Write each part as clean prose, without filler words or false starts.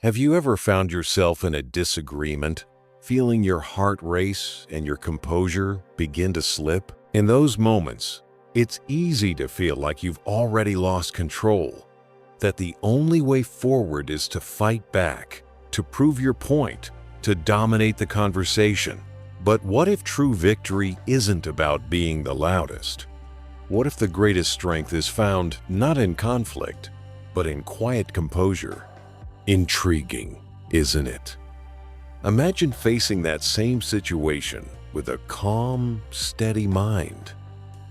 Have you ever found yourself in a disagreement, feeling your heart race and your composure begin to slip? In those moments, it's easy to feel like you've already lost control, that the only way forward is to fight back, to prove your point, to dominate the conversation. But what if true victory isn't about being the loudest? What if the greatest strength is found not in conflict, but in quiet composure? Intriguing, isn't it? Imagine facing that same situation with a calm, steady mind.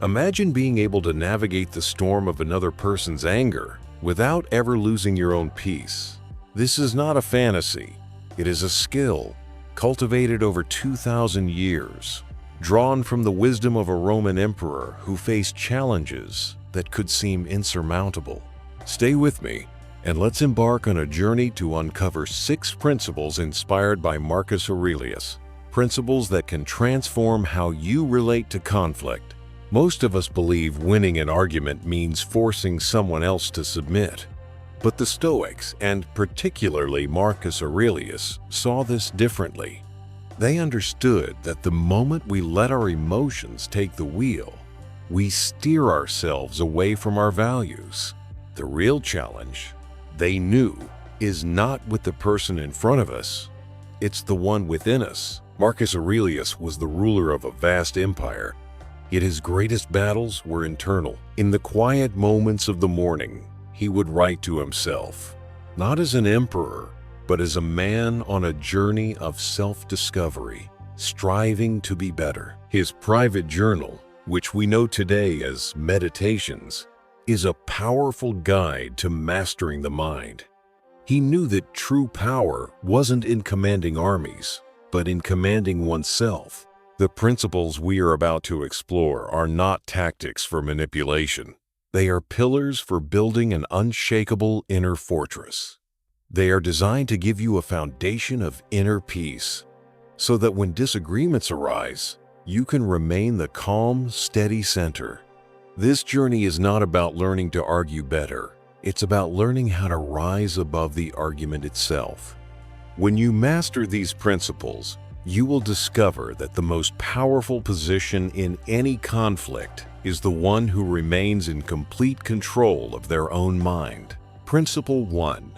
Imagine being able to navigate the storm of another person's anger without ever losing your own peace. This is not a fantasy. It is a skill cultivated over 2,000 years, drawn from the wisdom of a Roman emperor who faced challenges that could seem insurmountable. Stay with me, and let's embark on a journey to uncover 6 principles inspired by Marcus Aurelius, principles that can transform how you relate to conflict. Most of us believe winning an argument means forcing someone else to submit. But the Stoics, and particularly Marcus Aurelius, saw this differently. They understood that the moment we let our emotions take the wheel, we steer ourselves away from our values. The real challenge, they knew, is not with the person in front of us, it's the one within us. Marcus Aurelius was the ruler of a vast empire, yet his greatest battles were internal. In the quiet moments of the morning, he would write to himself, not as an emperor, but as a man on a journey of self-discovery, striving to be better. His private journal, which we know today as Meditations, is a powerful guide to mastering the mind. He knew that true power wasn't in commanding armies, but in commanding oneself. The principles we are about to explore are not tactics for manipulation. They are pillars for building an unshakable inner fortress. They are designed to give you a foundation of inner peace, so that when disagreements arise, you can remain the calm, steady center. This journey is not about learning to argue better. It's about learning how to rise above the argument itself. When you master these principles, you will discover that the most powerful position in any conflict is the one who remains in complete control of their own mind. Principle 1.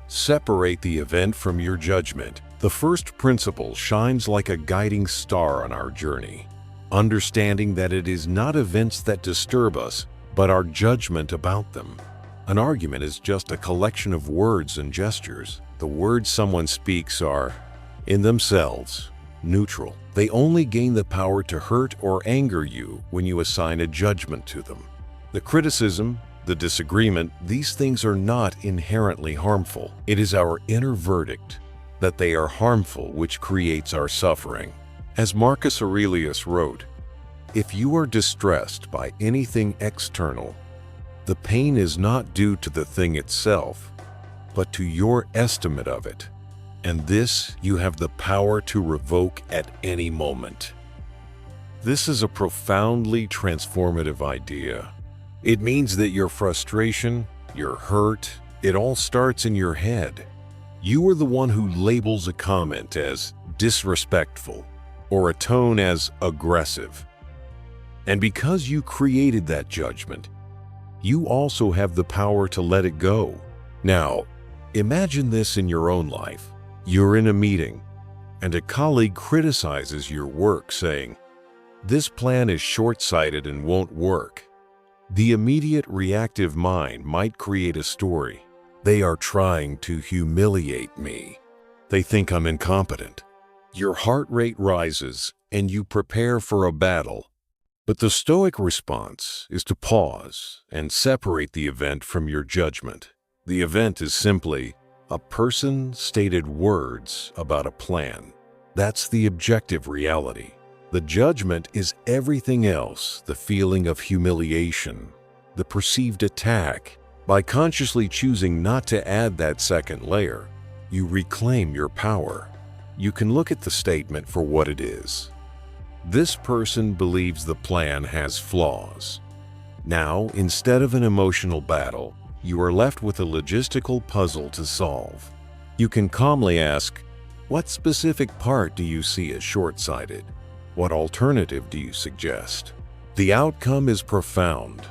Separate the event from your judgment. The first principle shines like a guiding star on our journey, understanding that it is not events that disturb us, but our judgment about them. An argument is just a collection of words and gestures. The words someone speaks are, in themselves, neutral. They only gain the power to hurt or anger you when you assign a judgment to them. The criticism, the disagreement, these things are not inherently harmful. It is our inner verdict that they are harmful which creates our suffering. As Marcus Aurelius wrote, if you are distressed by anything external, the pain is not due to the thing itself, but to your estimate of it. And this you have the power to revoke at any moment. This is a profoundly transformative idea. It means that your frustration, your hurt, it all starts in your head. You are the one who labels a comment as disrespectful or a tone as aggressive. And because you created that judgment, you also have the power to let it go. Now, imagine this in your own life. You're in a meeting, and a colleague criticizes your work, saying, "This plan is short-sighted and won't work." The immediate reactive mind might create a story. They are trying to humiliate me. They think I'm incompetent. Your heart rate rises, and you prepare for a battle. But the Stoic response is to pause and separate the event from your judgment. The event is simply a person stated words about a plan. That's the objective reality. The judgment is everything else, the feeling of humiliation, the perceived attack. By consciously choosing not to add that second layer, you reclaim your power. You can look at the statement for what it is. This person believes the plan has flaws. Now, instead of an emotional battle, you are left with a logistical puzzle to solve. You can calmly ask, what specific part do you see as short-sighted? What alternative do you suggest? The outcome is profound.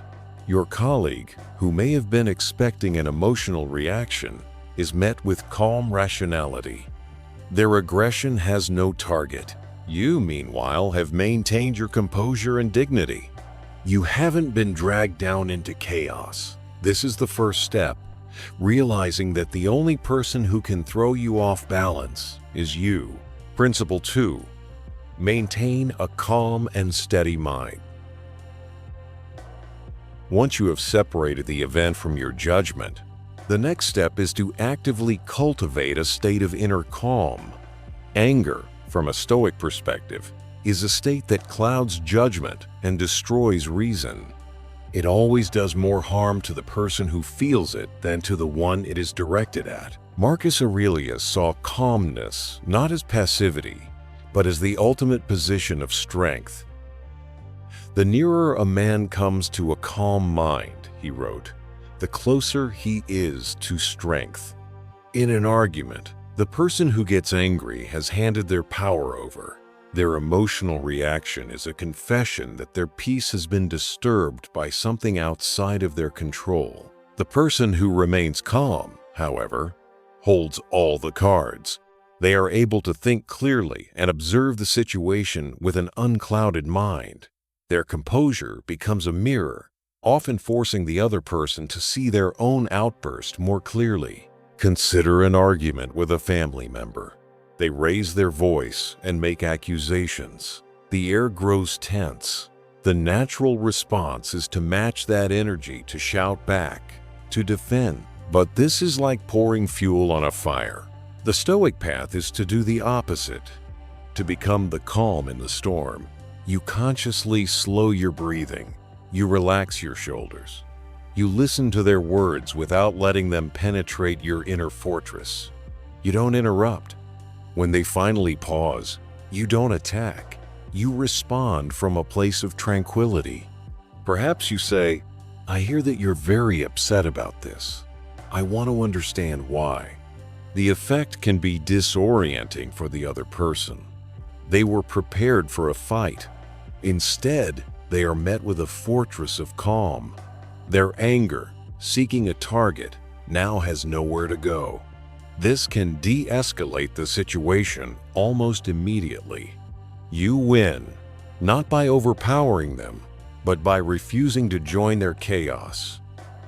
Your colleague, who may have been expecting an emotional reaction, is met with calm rationality. Their aggression has no target. You, meanwhile, have maintained your composure and dignity. You haven't been dragged down into chaos. This is the first step, realizing that the only person who can throw you off balance is you. Principle 2. Maintain a calm and steady mind. Once you have separated the event from your judgment, the next step is to actively cultivate a state of inner calm. Anger, from a Stoic perspective, is a state that clouds judgment and destroys reason. It always does more harm to the person who feels it than to the one it is directed at. Marcus Aurelius saw calmness not as passivity, but as the ultimate position of strength. "The nearer a man comes to a calm mind," he wrote, "the closer he is to strength." In an argument, the person who gets angry has handed their power over. Their emotional reaction is a confession that their peace has been disturbed by something outside of their control. The person who remains calm, however, holds all the cards. They are able to think clearly and observe the situation with an unclouded mind. Their composure becomes a mirror, often forcing the other person to see their own outburst more clearly. Consider an argument with a family member. They raise their voice and make accusations. The air grows tense. The natural response is to match that energy, to shout back, to defend. But this is like pouring fuel on a fire. The Stoic path is to do the opposite, to become the calm in the storm. You consciously slow your breathing. You relax your shoulders. You listen to their words without letting them penetrate your inner fortress. You don't interrupt. When they finally pause, you don't attack. You respond from a place of tranquility. Perhaps you say, "I hear that you're very upset about this. I want to understand why." The effect can be disorienting for the other person. They were prepared for a fight. Instead, they are met with a fortress of calm. Their anger, seeking a target, now has nowhere to go. This can de-escalate the situation almost immediately. You win, not by overpowering them, but by refusing to join their chaos.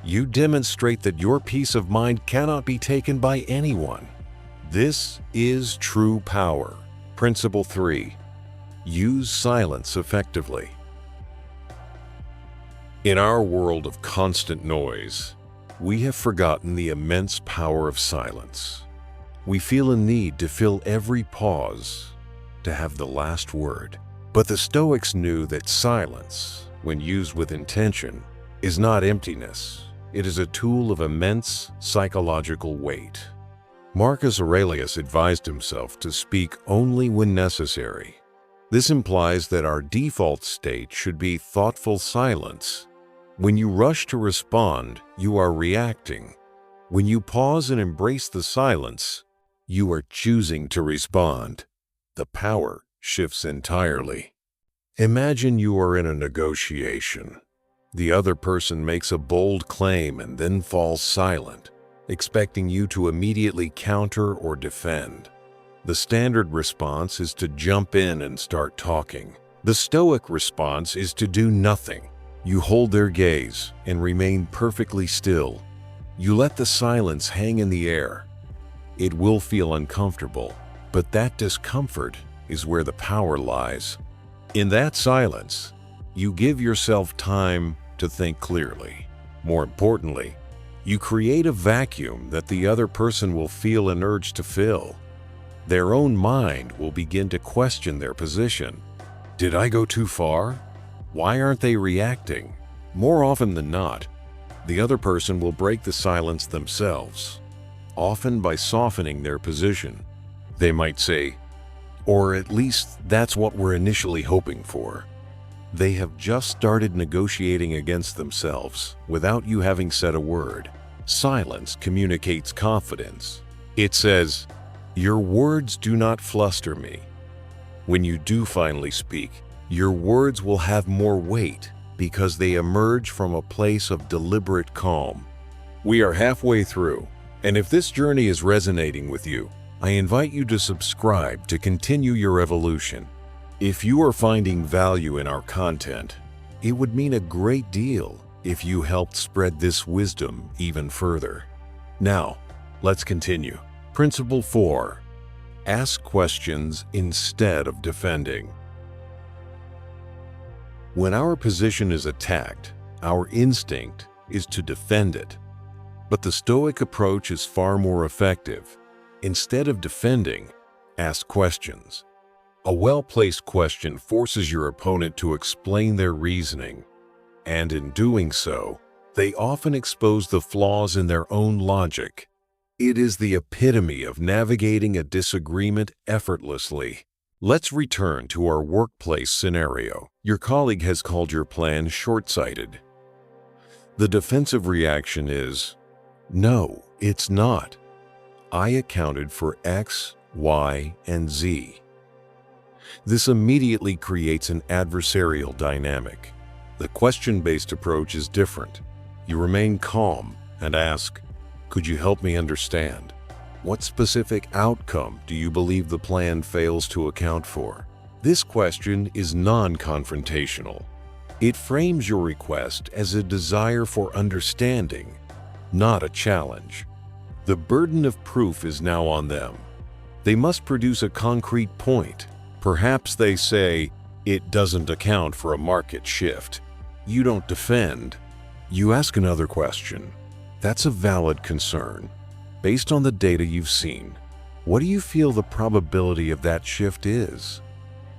You demonstrate that your peace of mind cannot be taken by anyone. This is true power. Principle 3. Use silence effectively. In our world of constant noise, we have forgotten the immense power of silence. We feel a need to fill every pause, to have the last word. But the Stoics knew that silence, when used with intention, is not emptiness. It is a tool of immense psychological weight. Marcus Aurelius advised himself to speak only when necessary. This implies that our default state should be thoughtful silence. When you rush to respond, you are reacting. When you pause and embrace the silence, you are choosing to respond. The power shifts entirely. Imagine you are in a negotiation. The other person makes a bold claim and then falls silent, expecting you to immediately counter or defend. The standard response is to jump in and start talking. The Stoic response is to do nothing. You hold their gaze and remain perfectly still. You let the silence hang in the air. It will feel uncomfortable, but that discomfort is where the power lies. In that silence, you give yourself time to think clearly. More importantly, you create a vacuum that the other person will feel an urge to fill. Their own mind will begin to question their position. Did I go too far? Why aren't they reacting? More often than not, the other person will break the silence themselves, often by softening their position. They might say, or at least that's what we're initially hoping for. They have just started negotiating against themselves without you having said a word. Silence communicates confidence. It says, "Your words do not fluster me." When you do finally speak, your words will have more weight because they emerge from a place of deliberate calm. We are halfway through, and if this journey is resonating with you, I invite you to subscribe to continue your evolution. If you are finding value in our content, it would mean a great deal if you helped spread this wisdom even further. Now, let's continue. Principle 4. Ask questions instead of defending. When our position is attacked, our instinct is to defend it. But the Stoic approach is far more effective. Instead of defending, ask questions. A well-placed question forces your opponent to explain their reasoning, and in doing so, they often expose the flaws in their own logic. It is the epitome of navigating a disagreement effortlessly. Let's return to our workplace scenario. Your colleague has called your plan short-sighted. The defensive reaction is, "No, it's not. I accounted for X, Y, and Z." This immediately creates an adversarial dynamic. The question-based approach is different. You remain calm and ask, "Could you help me understand? What specific outcome do you believe the plan fails to account for?" This question is non-confrontational. It frames your request as a desire for understanding, not a challenge. The burden of proof is now on them. They must produce a concrete point. Perhaps they say, "It doesn't account for a market shift." You don't defend. You ask another question. That's a valid concern. Based on the data you've seen, what do you feel the probability of that shift is?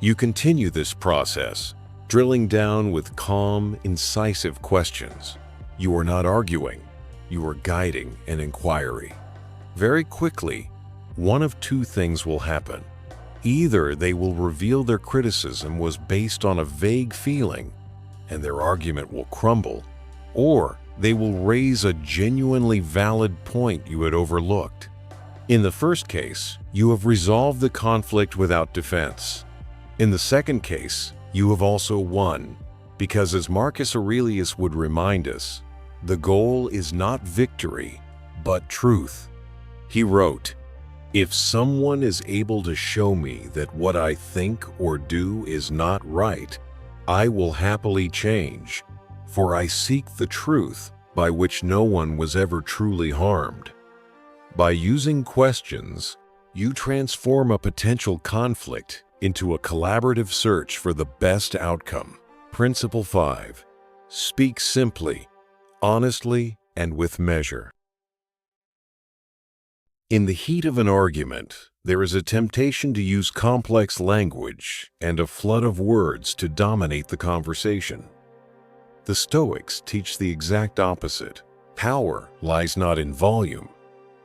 You continue this process, drilling down with calm, incisive questions. You are not arguing. You are guiding an inquiry. Very quickly, one of two things will happen. Either they will reveal their criticism was based on a vague feeling, and their argument will crumble, or they will raise a genuinely valid point you had overlooked. In the first case, you have resolved the conflict without defense. In the second case, you have also won, because as Marcus Aurelius would remind us, the goal is not victory, but truth. He wrote, "If someone is able to show me that what I think or do is not right, I will happily change, for I seek the truth by which no one was ever truly harmed." By using questions, you transform a potential conflict into a collaborative search for the best outcome. Principle 5. Speak simply, honestly, and with measure. In the heat of an argument, there is a temptation to use complex language and a flood of words to dominate the conversation. The Stoics teach the exact opposite. Power lies not in volume,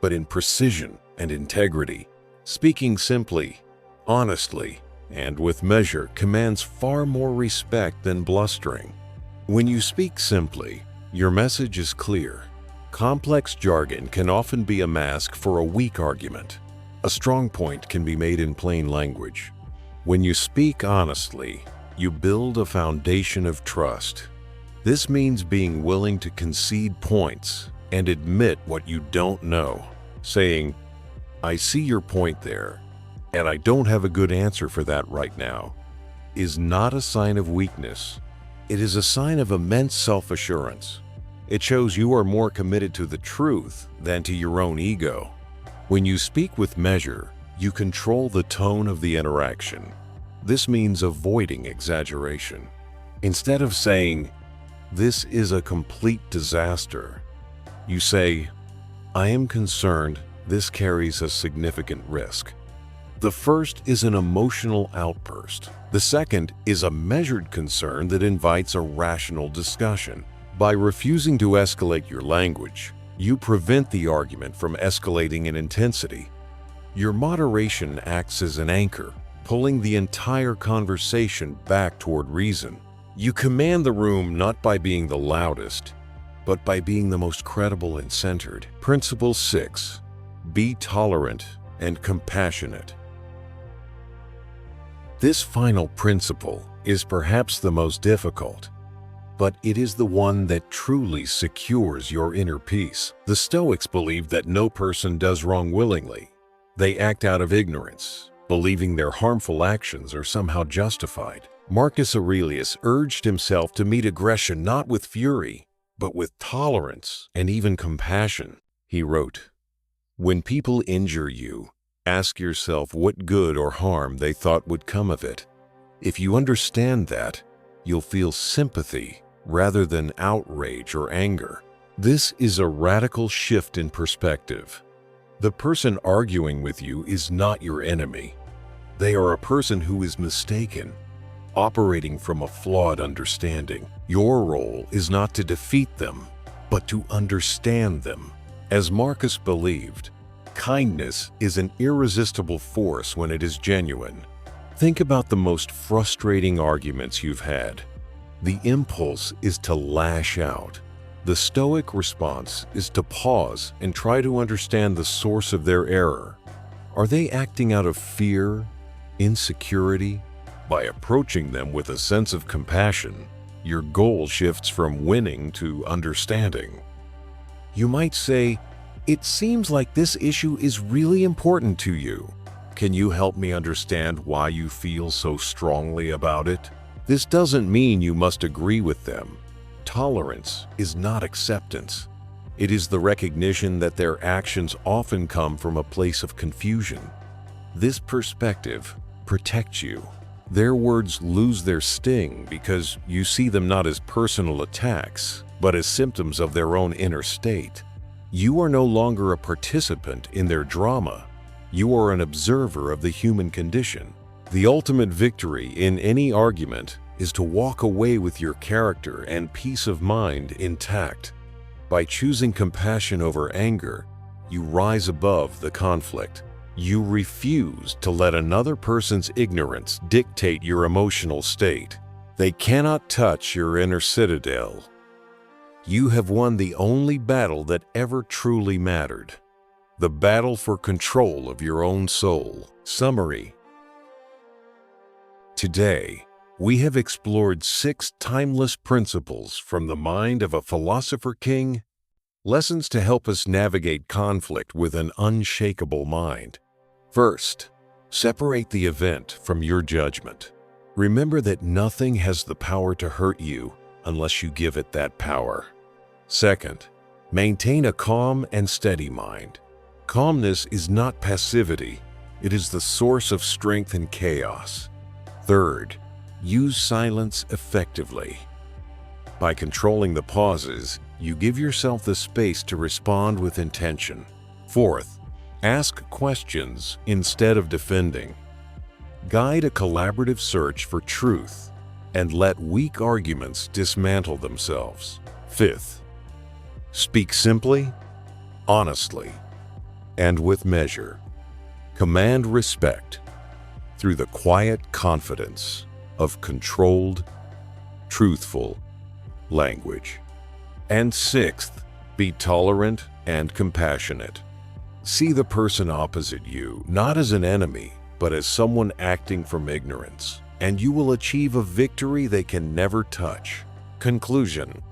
but in precision and integrity. Speaking simply, honestly, and with measure commands far more respect than blustering. When you speak simply, your message is clear. Complex jargon can often be a mask for a weak argument. A strong point can be made in plain language. When you speak honestly, you build a foundation of trust. This means being willing to concede points and admit what you don't know. Saying, "I see your point there, and I don't have a good answer for that right now," is not a sign of weakness. It is a sign of immense self-assurance. It shows you are more committed to the truth than to your own ego. When you speak with measure, you control the tone of the interaction. This means avoiding exaggeration. Instead of saying, "This is a complete disaster," you say, "I am concerned this carries a significant risk." The first is an emotional outburst. The second is a measured concern that invites a rational discussion. By refusing to escalate your language, you prevent the argument from escalating in intensity. Your moderation acts as an anchor, pulling the entire conversation back toward reason. You command the room not by being the loudest, but by being the most credible and centered. Principle 6. Be tolerant and compassionate. This final principle is perhaps the most difficult, but it is the one that truly secures your inner peace. The Stoics believed that no person does wrong willingly. They act out of ignorance, believing their harmful actions are somehow justified. Marcus Aurelius urged himself to meet aggression not with fury, but with tolerance and even compassion. He wrote, "When people injure you, ask yourself what good or harm they thought would come of it. If you understand that, you'll feel sympathy rather than outrage or anger." This is a radical shift in perspective. The person arguing with you is not your enemy. They are a person who is mistaken, operating from a flawed understanding. Your role is not to defeat them, but to understand them. As Marcus believed, kindness is an irresistible force when it is genuine. Think about the most frustrating arguments you've had. The impulse is to lash out. The Stoic response is to pause and try to understand the source of their error. Are they acting out of fear, insecurity? By approaching them with a sense of compassion, your goal shifts from winning to understanding. You might say, "It seems like this issue is really important to you. Can you help me understand why you feel so strongly about it?" This doesn't mean you must agree with them. Tolerance is not acceptance. It is the recognition that their actions often come from a place of confusion. This perspective protects you. Their words lose their sting because you see them not as personal attacks, but as symptoms of their own inner state. You are no longer a participant in their drama. You are an observer of the human condition. The ultimate victory in any argument is to walk away with your character and peace of mind intact. By choosing compassion over anger, you rise above the conflict. You refuse to let another person's ignorance dictate your emotional state. They cannot touch your inner citadel. You have won the only battle that ever truly mattered, the battle for control of your own soul. Summary. Today, we have explored 6 timeless principles from the mind of a philosopher king, lessons to help us navigate conflict with an unshakable mind. First, separate the event from your judgment. Remember that nothing has the power to hurt you unless you give it that power. Second, maintain a calm and steady mind. Calmness is not passivity. It is the source of strength in chaos. Third, use silence effectively. By controlling the pauses, you give yourself the space to respond with intention. Fourth, ask questions instead of defending. Guide a collaborative search for truth and let weak arguments dismantle themselves. Fifth, speak simply, honestly, and with measure. Command respect through the quiet confidence of controlled, truthful language. And sixth, be tolerant and compassionate. See the person opposite you not as an enemy, but as someone acting from ignorance, and you will achieve a victory they can never touch. Conclusion.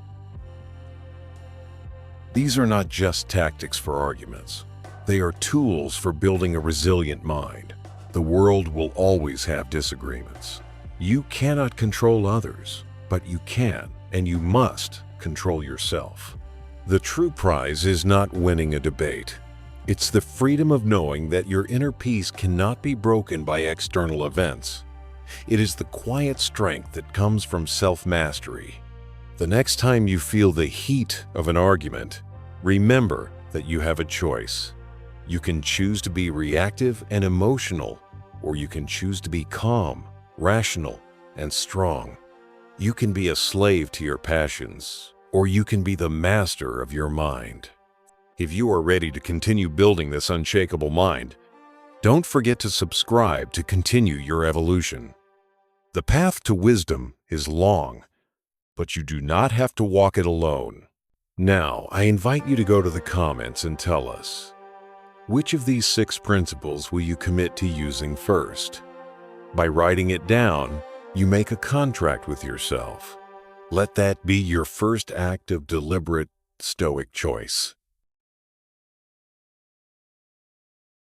These are not just tactics for arguments. They are tools for building a resilient mind. The world will always have disagreements. You cannot control others, but you can and you must control yourself. The true prize is not winning a debate. It's the freedom of knowing that your inner peace cannot be broken by external events. It is the quiet strength that comes from self-mastery. The next time you feel the heat of an argument, remember that you have a choice. You can choose to be reactive and emotional, or you can choose to be calm, rational, and strong. You can be a slave to your passions, or you can be the master of your mind. If you are ready to continue building this unshakable mind, don't forget to subscribe to continue your evolution. The path to wisdom is long, but you do not have to walk it alone. Now, I invite you to go to the comments and tell us, Which of these 6 principles will you commit to using first? By writing it down, you make a contract with yourself. Let that be your first act of deliberate Stoic choice.